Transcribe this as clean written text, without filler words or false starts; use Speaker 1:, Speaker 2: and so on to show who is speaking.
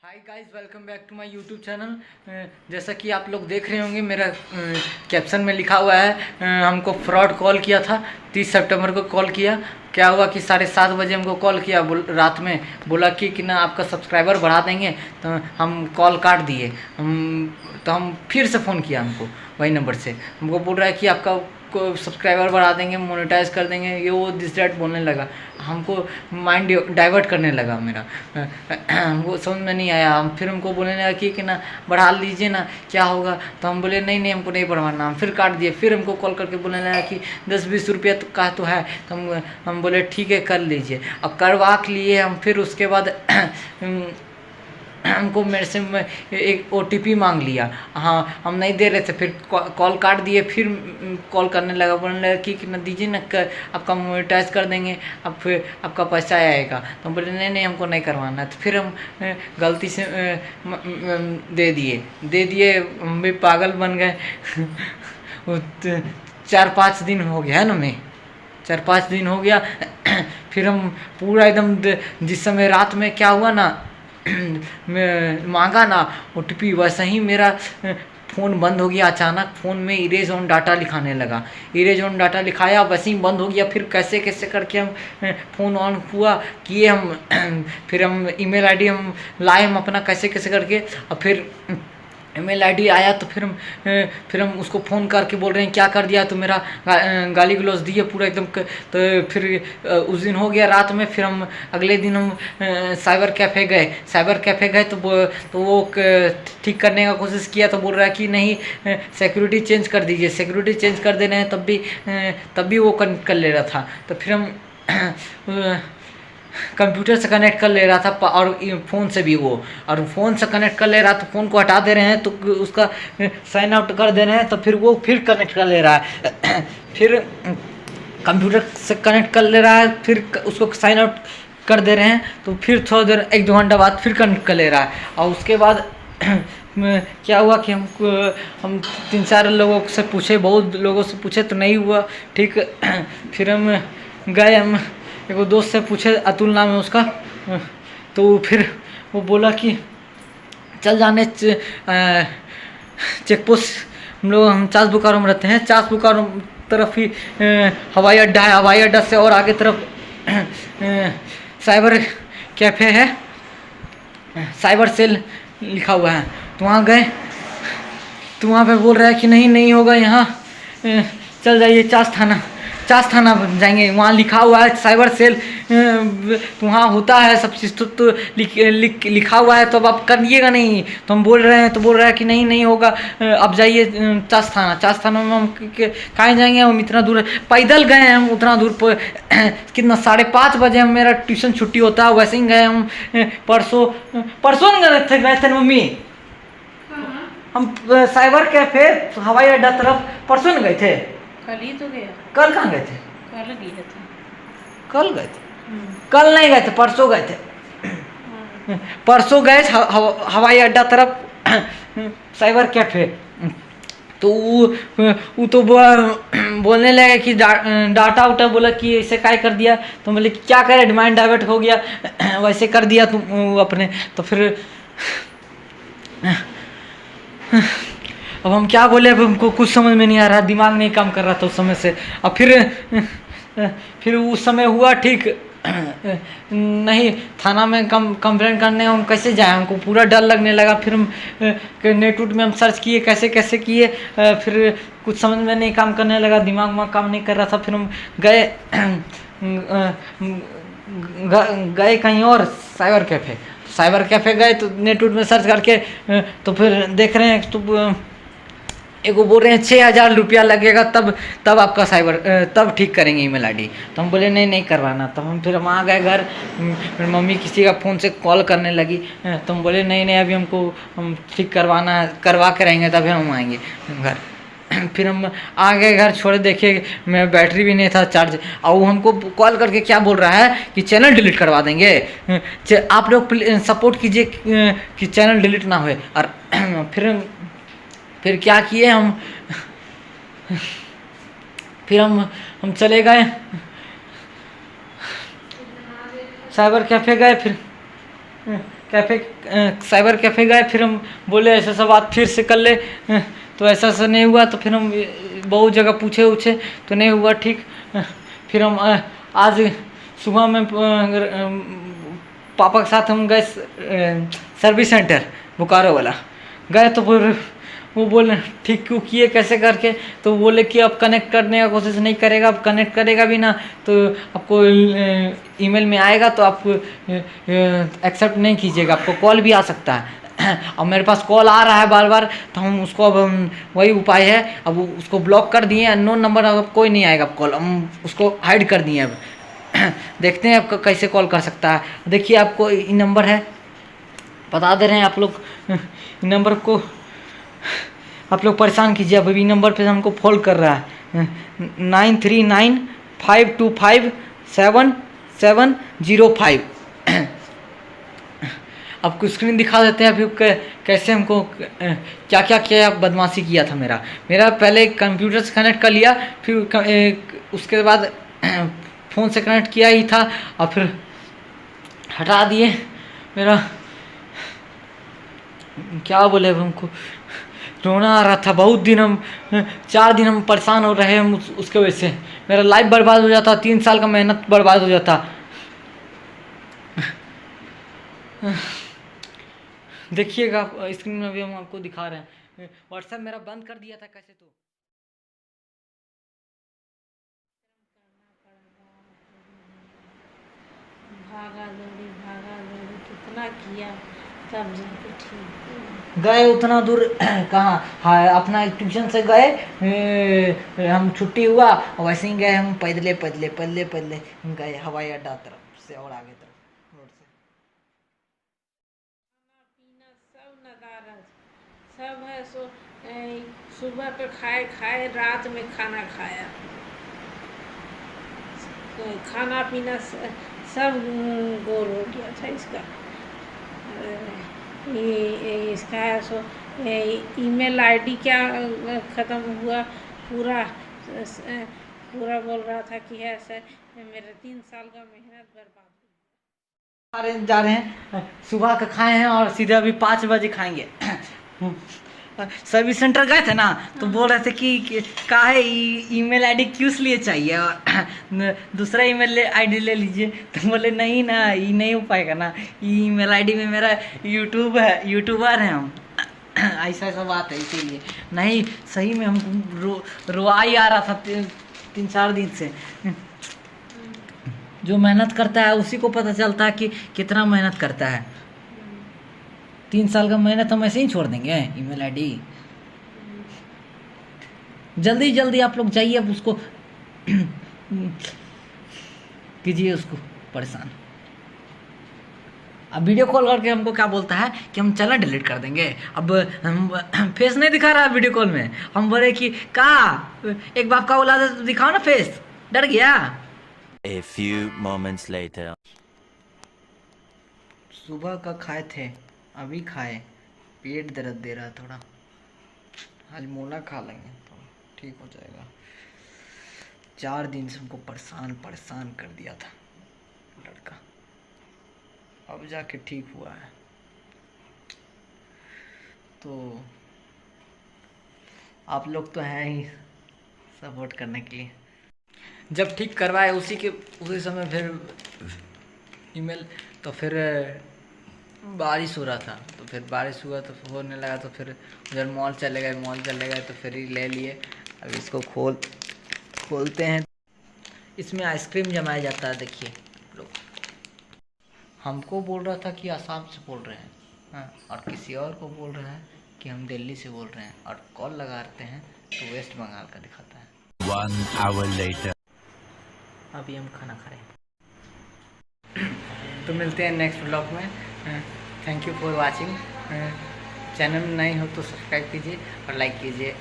Speaker 1: Hi guys, welcome back to my YouTube channel. जैसा कि आप लोग देख रहे होंगे, मेरा कैप्शन में लिखा हुआ है हमको फ्रॉड कॉल किया था। 30 सितंबर को कॉल किया। क्या हुआ कि 7:30 बजे हमको कॉल किया रात में। बोला कि ना आपका सब्सक्राइबर बढ़ा देंगे। तो हम कॉल काट दिए। हम फिर से फ़ोन किया हमको वही नंबर से। हमको बोल रहा है कि आपका को सब्सक्राइबर बढ़ा देंगे, मोनेटाइज कर देंगे, ये वो दिस दैट बोलने लगा। हमको माइंड डाइवर्ट करने लगा मेरा। हमको समझ में नहीं आया। हम फिर हमको बोलने लगा कि ना बढ़ा लीजिए ना, क्या होगा। तो हम बोले नहीं नहीं, हमको नहीं बढ़वाना। हम फिर काट दिए। फिर हमको कॉल करके बोलने लगा कि 10-20 रुपया का तो है। तो हम बोले ठीक है, कर लीजिए। अब करवा के लिए हम फिर उसके बाद हमको मेरे से एक OTP मांग लिया। हाँ, हम नहीं दे रहे थे। फिर कॉल काट दिए। फिर कॉल करने लगा, बोलने लगा कि ना दीजिए ना, आपका मोनेटाइज कर देंगे, अब फिर आपका पैसा आएगा। तो हम बोले नहीं नहीं, हमको नहीं करवाना। तो फिर हम गलती से दे दिए। हम भी पागल बन गए। 4-5 दिन हो गया है ना, मैं 4-5 दिन हो गया। फिर हम पूरा एकदम, जिस समय रात में क्या हुआ ना, मांगा ना OTP, वैसे ही मेरा फ़ोन बंद हो गया अचानक। फ़ोन में इरेज ऑन डाटा लिखाने लगा। इरेज ऑन डाटा लिखाया, वैसे ही बंद हो गया। फिर कैसे कैसे करके हम फ़ोन ऑन हुआ किए हम। फिर हम ईमेल आईडी हम लाए, हम अपना कैसे कैसे करके। और फिर ईमेल आईडी आया तो फिर हम उसको फ़ोन करके बोल रहे हैं क्या कर दिया। तो मेरा गाली गलौज दिए पूरा एकदम। तो फिर उस दिन हो गया रात में। फिर हम अगले दिन हम साइबर कैफ़े गए। तो वो ठीक करने का कोशिश किया। तो बोल रहा है कि नहीं, सिक्योरिटी चेंज कर दीजिए। सिक्योरिटी चेंज कर दे रहे हैं, तब भी वो कर ले रहा था। तो फिर हम कंप्यूटर से कनेक्ट कर ले रहा था, और फ़ोन से भी वो, और फ़ोन से कनेक्ट कर ले रहा। तो फ़ोन को हटा दे रहे हैं, तो उसका साइन आउट कर दे रहे हैं। तो फिर वो फिर कनेक्ट कर ले रहा है। फिर कंप्यूटर से कनेक्ट कर ले रहा है, फिर उसको साइन आउट कर दे रहे हैं। तो फिर थोड़ा देर 1-2 घंटा बाद फिर कनेक्ट कर ले रहा है। और उसके बाद क्या हुआ कि हम 3-4 लोगों से पूछे, बहुत लोगों से पूछे तो नहीं हुआ ठीक। फिर हम गए, हम एगो दोस्त से पूछे, अतुल नाम है उसका। तो फिर वो बोला कि चल जाने चेक पोस्ट। हम चास बोकारो में रहते हैं। चास बोकारो तरफ ही हवाई अड्डा है। हवाई अड्डा से और आगे तरफ साइबर कैफ़े है, साइबर सेल लिखा हुआ है। तो वहाँ गए, तो वहाँ पे बोल रहा है कि नहीं होगा यहाँ, चल जाइए चास थाना जाएंगे। वहाँ लिखा हुआ है साइबर सेल, तो वहाँ होता है सब चीज़। तो लिखा हुआ है, तो अब आप करिएगा नहीं। तो हम बोल रहे हैं, तो बोल रहा है कि नहीं होगा, अब जाइए चास थाना में। हम कहाँ जाएंगे, हम इतना दूर पैदल गए हैं। हम उतना दूर पर कितना 5:30 बजे हम, मेरा ट्यूशन छुट्टी होता है। वैसे ही गए हम। परसों गए थे मम्मी, हम साइबर कैफे हवाई अड्डा तरफ परसों न गए थे।
Speaker 2: कल ही तो गया।
Speaker 1: कल कहाँ गए थे?
Speaker 2: कल गए थे।
Speaker 1: कल गए थे? कल नहीं गए थे, परसों गए थे। परसों गए हवाई अड्डा तरफ साइबर कैफे। तो वो तो बोलने लगे कि डाटा उटा, बोला कि ऐसे काय कर दिया। तो बोले कि क्या करे, माइंड डाइवर्ट हो गया, वैसे कर दिया तुम अपने। तो फिर अब हम क्या बोले, अब हमको कुछ समझ में नहीं आ रहा, दिमाग नहीं काम कर रहा था उस समय से। और फिर उस समय हुआ ठीक नहीं, थाना में कंप्लेंट करने हम कैसे जाए, हमको पूरा डर लगने लगा। फिर हम नेट में हम सर्च किए, कैसे कैसे किए। फिर कुछ समझ में नहीं काम करने लगा, दिमाग काम नहीं कर रहा था। फिर हम गए कहीं और, साइबर कैफ़े गए। तो नेट में सर्च करके तो फिर देख रहे हैं, तो एगो बोल रहे हैं 6,000 रुपया लगेगा, तब आपका तब ठीक करेंगे ईमेल आईडी। तो हम बोले नहीं करवाना। तो हम फिर वहाँ गए घर। फिर मम्मी किसी का फ़ोन से कॉल करने लगी। तो हम बोले नहीं अभी हम ठीक करवा के रहेंगे, तभी हम आएंगे घर। फिर हम आ गए घर, छोड़े, देखे मैं बैटरी भी नहीं था चार्ज। और वो हमको कॉल करके क्या बोल रहा है कि चैनल डिलीट करवा देंगे, आप लोग सपोर्ट कीजिए कि चैनल डिलीट ना होए। और फिर क्या किए हम, फिर हम चले गए साइबर कैफ़े गए। फिर कैफ़े साइबर कैफ़े गए, फिर हम बोले ऐसा सब बात फिर से कर ले, तो ऐसा नहीं हुआ। तो फिर हम बहुत जगह पूछे तो नहीं हुआ ठीक। फिर हम आज सुबह में पापा के साथ हम गए सर्विस सेंटर बोकारो वाला गए, तो फिर वो बोले ठीक क्यों किए कैसे करके, तो बोले कि अब कनेक्ट करने का कोशिश नहीं करेगा, अब कनेक्ट करेगा भी ना तो आपको ईमेल में आएगा, तो आप एक्सेप्ट नहीं कीजिएगा, आपको कॉल भी आ सकता है। अब मेरे पास कॉल आ रहा है बार बार, तो हम उसको अब वही उपाय है, अब उसको ब्लॉक कर दिए, अननोन नंबर अब कोई नहीं आएगा कॉल, हम उसको हाइड कर दिए। अब देखते हैं आपको कैसे कॉल कर सकता है। देखिए आपको ये नंबर है, बता दे रहे हैं आप लोग, नंबर को आप लोग परेशान कीजिए। अब अभी नंबर पे हमको फोन कर रहा है 9395257705। आपको स्क्रीन दिखा देते हैं अभी कैसे हमको क्या क्या किया बदमाशी किया था। मेरा पहले कंप्यूटर से कनेक्ट कर लिया, फिर उसके बाद फ़ोन से कनेक्ट किया ही था और फिर हटा दिए। मेरा क्या बोले, हमको रोना आ रहा था बहुत दिन, हम 4 दिन हम परेशान हो रहे हैं उसके वजह से। मेरा लाइफ बर्बाद हो जाता, 3 साल का मेहनत बर्बाद हो जाता। देखिएगा स्क्रीन में भी हम आपको दिखा रहे हैं। व्हाट्सएप मेरा बंद कर दिया था कैसे, तो
Speaker 2: भागा दौड़ी कितना किया तब जाके ठीक हुआ।
Speaker 1: गए उतना दूर कहाँ, हाँ अपना ट्यूशन से गए, हम छुट्टी हुआ वैसे ही गए, हम पैदले गए हवाई अड्डा तरफ से और आगे तरफ रोड से।
Speaker 2: खाना पीना सब नदारद सब है। सो सुबह पे खाए रात में खाना खाया, खाना पीना सब गोल हो गया था इसका। इसका है सो ईमेल आईडी क्या ख़त्म हुआ, पूरा बोल रहा था कि है सर मेरा 3 साल का मेहनत बर्बाद
Speaker 1: जा रहे हैं, सुबह का खाए हैं और सीधे अभी 5 बजे खाएंगे। सर्विस सेंटर गए थे ना, तो बोल रहे थे कि काहे ईमेल आईडी क्यों लिए चाहिए, और दूसरा ईमेल आईडी ले लीजिए। तो बोले नहीं ना, ये नहीं हो पाएगा ना, ईमेल आईडी में मेरा यूट्यूबर है हम। ऐसा बात है, इसीलिए नहीं। सही में हम रोआ ही आ रहा था 3-4 दिन से। जो मेहनत करता है उसी को पता चलता है कि कितना मेहनत करता है। 3 साल का मेहनत हम ऐसे ही छोड़ देंगे ईमेल आईडी। जल्दी आप लोग जाइए, अब उसको कीजिए उसको परेशान। अब वीडियो कॉल करके हमको क्या बोलता है कि हम चैनल डिलीट कर देंगे। अब हम फेस नहीं दिखा रहा है वीडियो कॉल में, हम बोले कि एक बाप का औलाद दिखाओ ना फेस, डर गया।
Speaker 3: A few moments later.
Speaker 1: सुबह का खाए थे, अभी खाए, पेट दर्द दे रहा थोड़ा, आज मोला खा लेंगे तो ठीक हो जाएगा। 4 दिन से हमको परेशान कर दिया था लड़का, अब जाके ठीक हुआ है। तो आप लोग तो हैं ही सपोर्ट करने के लिए। जब ठीक करवाए उसी समय फिर ईमेल, तो फिर बारिश हो रहा था, तो फिर बारिश हुआ तो होने लगा, तो फिर उधर मॉल चले गए तो फिर ही ले लिए। अब इसको खोलते हैं, इसमें आइसक्रीम जमाया जाता है। देखिए लोग, हमको बोल रहा था कि आसाम से बोल रहे हैं, हाँ, और किसी और को बोल रहा है कि हम दिल्ली से बोल रहे हैं, और कॉल लगाते हैं तो वेस्ट बंगाल का दिखाता है।
Speaker 3: 1 hour later.
Speaker 1: अभी हम खाना खा रहे हैं। तो मिलते हैं नेक्स्ट व्लॉग में। Thank you for watching. Channel में नए हो तो सब्सक्राइब कीजिए और लाइक कीजिए।